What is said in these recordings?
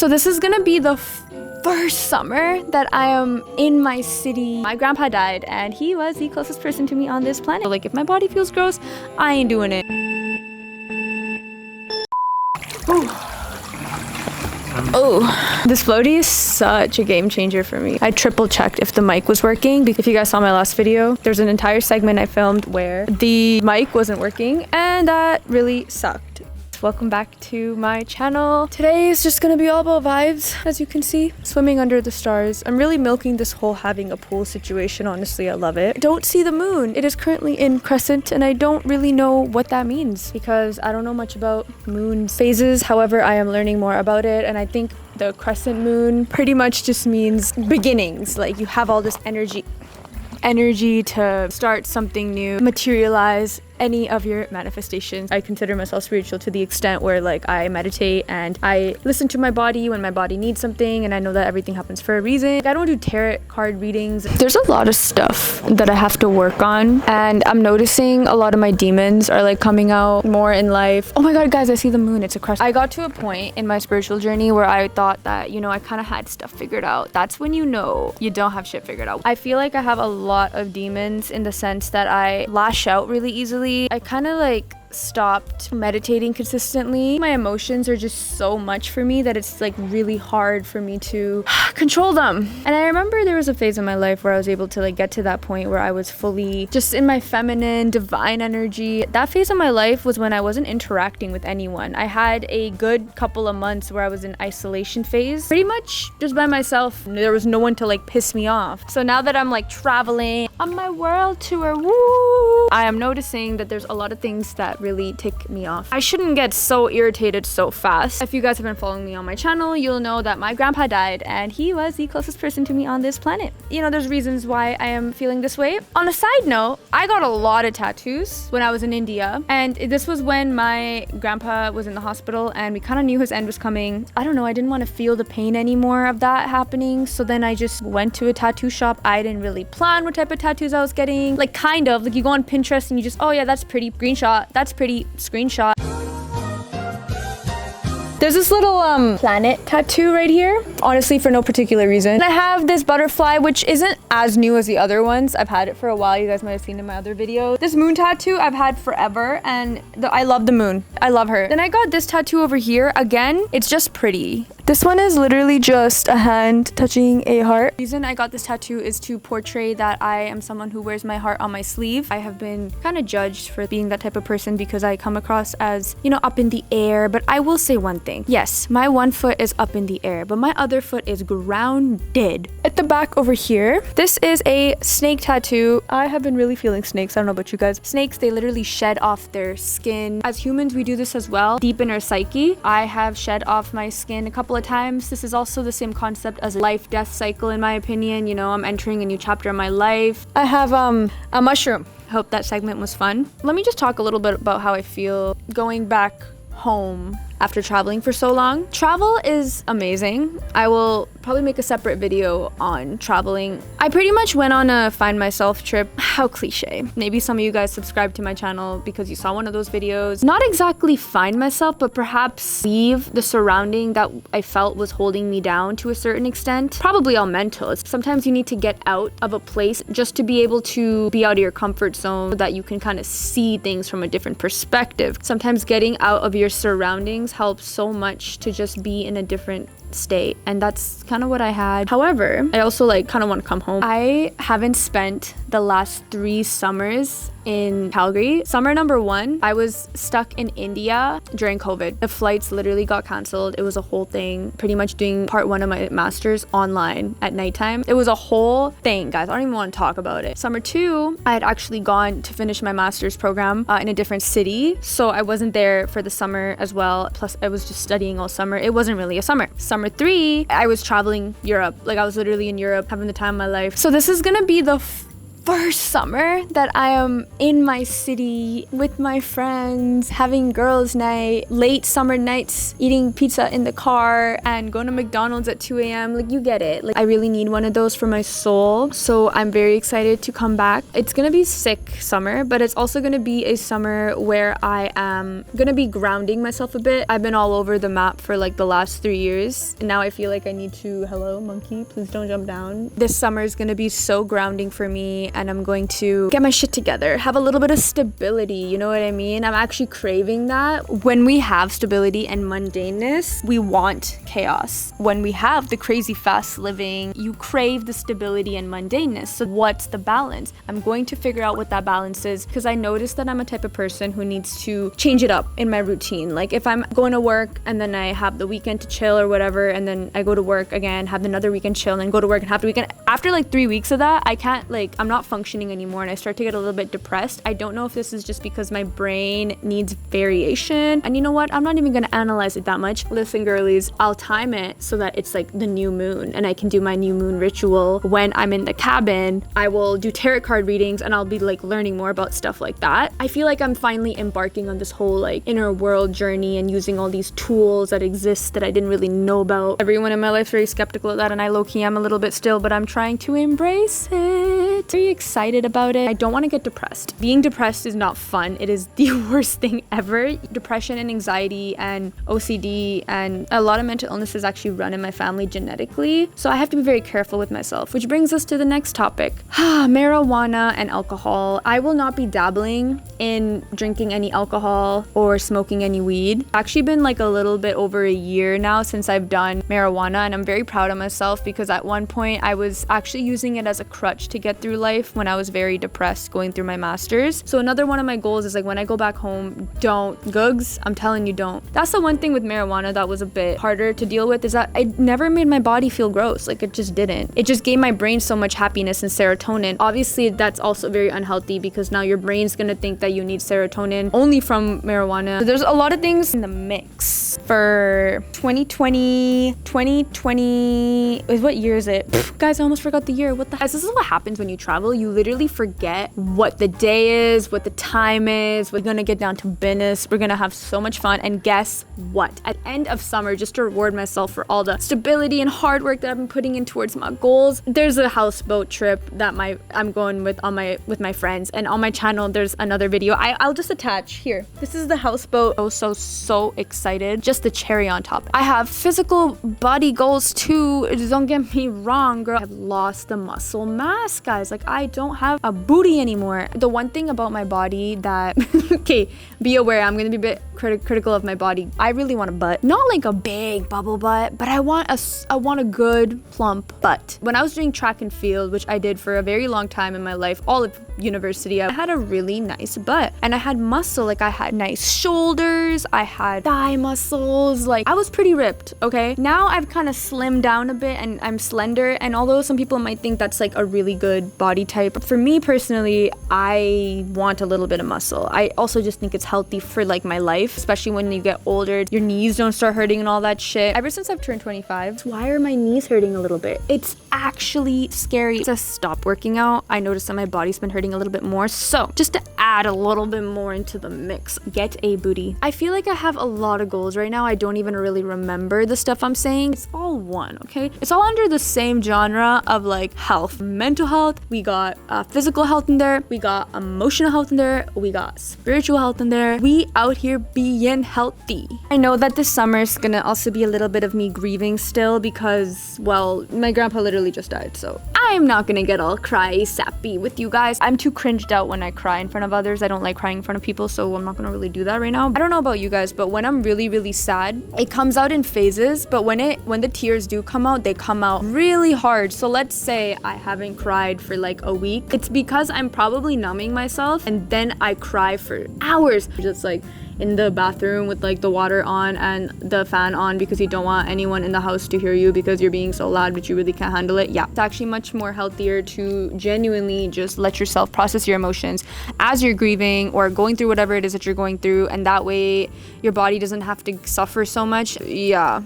So this is gonna be the first summer that I am in my city. My grandpa died and he was the closest person to me on this planet. Like if my body feels gross, I ain't doing it. Oh, this floaty is such a game changer for me. I triple checked if the mic was working because if you guys saw my last video, there's an entire segment I filmed where the mic wasn't working and that really sucked. Welcome back to my channel. Today is just gonna be all about vibes, as you can see. Swimming under the stars. I'm really milking this whole having a pool situation, honestly, I love it. I don't see the moon. It is currently in crescent and I don't really know what that means because I don't know much about moon phases. However, I am learning more about it and I think the crescent moon pretty much just means beginnings. Like you have all this energy to start something new, materialize any of your manifestations. I consider myself spiritual to the extent where like I meditate and I listen to my body when my body needs something and I know that everything happens for a reason. I don't do tarot card readings. There's a lot of stuff that I have to work on and I'm noticing a lot of my demons are like coming out more in life. Oh my god guys, I see the moon, it's a crescent. I got to a point in my spiritual journey where I thought that, you know, I kind of had stuff figured out. That's when you know you don't have shit figured out. I feel like I have a lot of demons in the sense that I lash out really easily. I kind of like stopped meditating consistently. My emotions are just so much for me that it's like really hard for me to control them. And I remember there was a phase in my life where I was able to like get to that point where I was fully just in my feminine, divine energy. That phase of my life was when I wasn't interacting with anyone. I had a good couple of months where I was in isolation phase, pretty much just by myself. There was no one to like piss me off. So now that I'm like traveling on my world tour, woo, I am noticing that there's a lot of things that really tick me off. I shouldn't get so irritated so fast. If you guys have been following me on my channel, you'll know that my grandpa died and he was the closest person to me on this planet. You know, there's reasons why I am feeling this way. On a side note, I got a lot of tattoos when I was in India and this was when my grandpa was in the hospital and we kind of knew his end was coming. I don't know, I didn't want to feel the pain anymore of that happening, so then I just went to a tattoo shop. I didn't really plan what type of tattoos I was getting. Like kind of, like you go on Pinterest and you just, oh yeah, that's pretty, screenshot, that's pretty, screenshot. There's this little planet tattoo right here, honestly for no particular reason. And I have this butterfly, which isn't as new as the other ones. I've had it for a while. You guys might have seen in my other videos. This moon tattoo I've had forever and I love the moon. I love her. Then I got this tattoo over here. Again, it's just pretty. This one is literally just a hand touching a heart. The reason I got this tattoo is to portray that I am someone who wears my heart on my sleeve. I have been kind of judged for being that type of person because I come across as, you know, up in the air, but I will say one thing. Yes, my one foot is up in the air, but my other foot is grounded. At the back over here, this is a snake tattoo. I have been really feeling snakes. I don't know about you guys. Snakes, they literally shed off their skin. As humans, we do this as well. Deep in our psyche, I have shed off my skin a couple of times. This is also the same concept as a life-death cycle, in my opinion. You know, I'm entering a new chapter of my life. I have a mushroom. Hope that segment was fun. Let me just talk a little bit about how I feel going back home after traveling for so long. Travel is amazing. I will probably make a separate video on traveling. I pretty much went on a find myself trip. How cliche. Maybe some of you guys subscribed to my channel because you saw one of those videos. Not exactly find myself, but perhaps leave the surrounding that I felt was holding me down to a certain extent. Probably all mental. Sometimes you need to get out of a place just to be able to be out of your comfort zone so that you can kind of see things from a different perspective. Sometimes getting out of your surroundings helps so much to just be in a different state, and that's kind of what I had. However, I also like kind of want to come home. I haven't spent the last 3 summers in Calgary. Summer number 1, I was stuck in India during COVID. The flights literally got canceled. It was a whole thing. Pretty much doing part 1 of my master's online at nighttime. It was a whole thing, guys. I don't even want to talk about it. Summer 2, I had actually gone to finish my master's program in a different city, so I wasn't there for the summer as well. Plus, I was just studying all summer. It wasn't really a summer. Summer 3, I was traveling Europe. Like I was literally in Europe having the time of my life. So this is gonna be the first summer that I am in my city with my friends, having girls' night, late summer nights, eating pizza in the car and going to McDonald's at 2 a.m. Like, you get it. Like, I really need one of those for my soul. So I'm very excited to come back. It's gonna be sick summer, but it's also gonna be a summer where I am gonna be grounding myself a bit. I've been all over the map for like the last 3 years, and now I feel like I need to, hello monkey, please don't jump down. This summer is gonna be so grounding for me, and I'm going to get my shit together, have a little bit of stability, you know what I mean? I'm actually craving that. When we have stability and mundaneness, we want chaos. When we have the crazy fast living, you crave the stability and mundaneness. So what's the balance? I'm going to figure out what that balance is, because I noticed that I'm a type of person who needs to change it up in my routine. Like, if I'm going to work and then I have the weekend to chill or whatever, and then I go to work again, have another weekend chill, and then go to work and have the weekend. After like 3 weeks of that, I can't, like, I'm not functioning anymore, and I start to get a little bit depressed. I don't know if this is just because my brain needs variation. And you know what? I'm not even gonna analyze it that much. Listen, girlies, I'll time it so that it's like the new moon, and I can do my new moon ritual when I'm in the cabin. I will do tarot card readings, and I'll be like learning more about stuff like that. I feel like I'm finally embarking on this whole like inner world journey and using all these tools that exist that I didn't really know about. Everyone in my life is very skeptical of that, and I low-key am a little bit still, but I'm trying to embrace it. Very excited about it. I don't want to get depressed. Being depressed is not fun. It is the worst thing ever. Depression and anxiety and OCD and a lot of mental illnesses actually run in my family genetically. So I have to be very careful with myself, which brings us to the next topic. Marijuana and alcohol. I will not be dabbling in drinking any alcohol or smoking any weed. It's actually been like a little bit over a year now since I've done marijuana, and I'm very proud of myself because at one point I was actually using it as a crutch to get through life when I was very depressed going through my master's. So another one of my goals is like, when I go back home, don't. Gugzz, I'm telling you, don't. That's the one thing with marijuana that was a bit harder to deal with, is that it never made my body feel gross. Like, it just didn't. It just gave my brain so much happiness and serotonin. Obviously, that's also very unhealthy because now your brain's gonna think that you need serotonin only from marijuana. So there's a lot of things in the mix. For 2020, what year is it? Guys, I almost forgot the year. What the heck? This is what happens when you travel. You literally forget what the day is, what the time is. We're gonna get down to business. We're gonna have so much fun. And guess what? At the end of summer, just to reward myself for all the stability and hard work that I've been putting in towards my goals, there's a houseboat trip that I'm going with my friends. And on my channel, there's another video. I'll just attach here. This is the houseboat. I was so excited. Just the cherry on top. I have physical body goals too. Don't get me wrong, girl. I've lost the muscle mass, guys. Like, I don't have a booty anymore. The one thing about my body that okay, be aware, I'm gonna be a bit critical of my body. I really want a butt, not like a big bubble butt, but I want a good plump butt. When I was doing track and field, which I did for a very long time in my life, all of university, I had a really nice butt, and I had muscle. Like, I had nice shoulders, I had thigh muscles, like I was pretty ripped. Okay, now I've kind of slimmed down a bit and I'm slender, and although some people might think that's like a really good body type, for me personally, I want a little bit of muscle. I also just think it's healthy for like my life, especially when you get older, your knees don't start hurting and all that shit. Ever since I've turned 25, why are my knees hurting a little bit? It's actually scary. To stop working out, I noticed that my body's been hurting a little bit more. So just to add a little bit more into the mix, get a booty. I feel like I have a lot of goals right now. I don't even really remember the stuff I'm saying. It's all one, okay? It's all under the same genre of like health. Mental health, we got physical health in there, we got emotional health in there, we got spiritual health in there. We out here being healthy. I know that this summer is gonna also be a little bit of me grieving still because, well, my grandpa literally just died, so I'm not gonna get all cry sappy with you guys. I'm too cringed out when I cry in front of others. I don't like crying in front of people, so I'm not gonna really do that right now. I don't know about you guys, but when I'm really sad, it comes out in phases, but when the tears do come out, they come out really hard. So let's say I haven't cried for like a week. It's because I'm probably numbing myself, and then I cry for hours. Just like, in the bathroom with like the water on and the fan on because you don't want anyone in the house to hear you because you're being so loud but you really can't handle it. Yeah, it's actually much more healthier to genuinely just let yourself process your emotions as you're grieving or going through whatever it is that you're going through, and that way your body doesn't have to suffer so much. Yeah.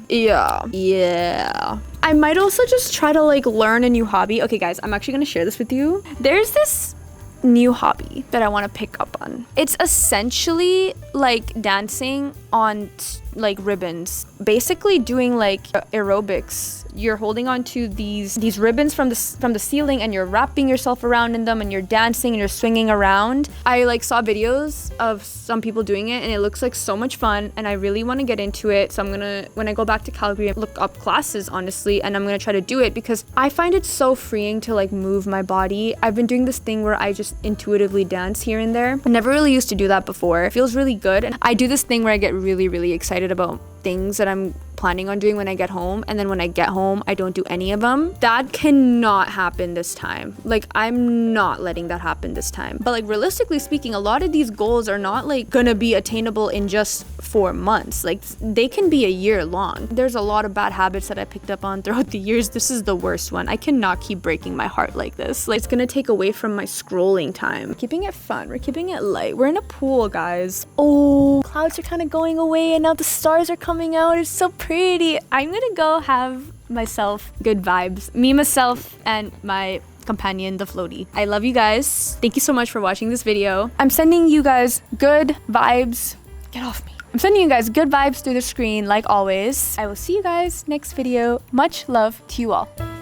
I might also just try to like learn a new hobby. Okay guys, I'm actually gonna share this with you. There's this new hobby that I want to pick up on. It's essentially like dancing on like ribbons, basically doing like aerobics. You're holding on to these ribbons from the ceiling and you're wrapping yourself around in them and you're dancing and you're swinging around. I like saw videos of some people doing it and it looks like so much fun, and I really want to get into it. So I'm gonna, when I go back to Calgary, look up classes honestly, and I'm gonna try to do it because I find it so freeing to like move my body. I've been doing this thing where I just intuitively dance here and there. I never really used to do that before. It feels really good, and I do this thing where I get really excited about things that I'm planning on doing when I get home, and then when I get home I don't do any of them. That cannot happen this time. Like, I'm not letting that happen this time. But like, realistically speaking, a lot of these goals are not like gonna be attainable in just 4 months. Like, they can be a year long. There's a lot of bad habits that I picked up on throughout the years. This is the worst one. I cannot keep breaking my heart like this. Like, it's gonna take away from my scrolling time. Keeping it fun, we're keeping it light. We're in a pool, guys. Oh, clouds are kind of going away and now the stars are coming out. It's so pretty. I'm gonna go have myself good vibes. Me, myself, and my companion, the floaty. I love you guys. Thank you so much for watching this video. I'm sending you guys good vibes. Get off me. I'm sending you guys good vibes through the screen like always. I will see you guys next video. Much love to you all.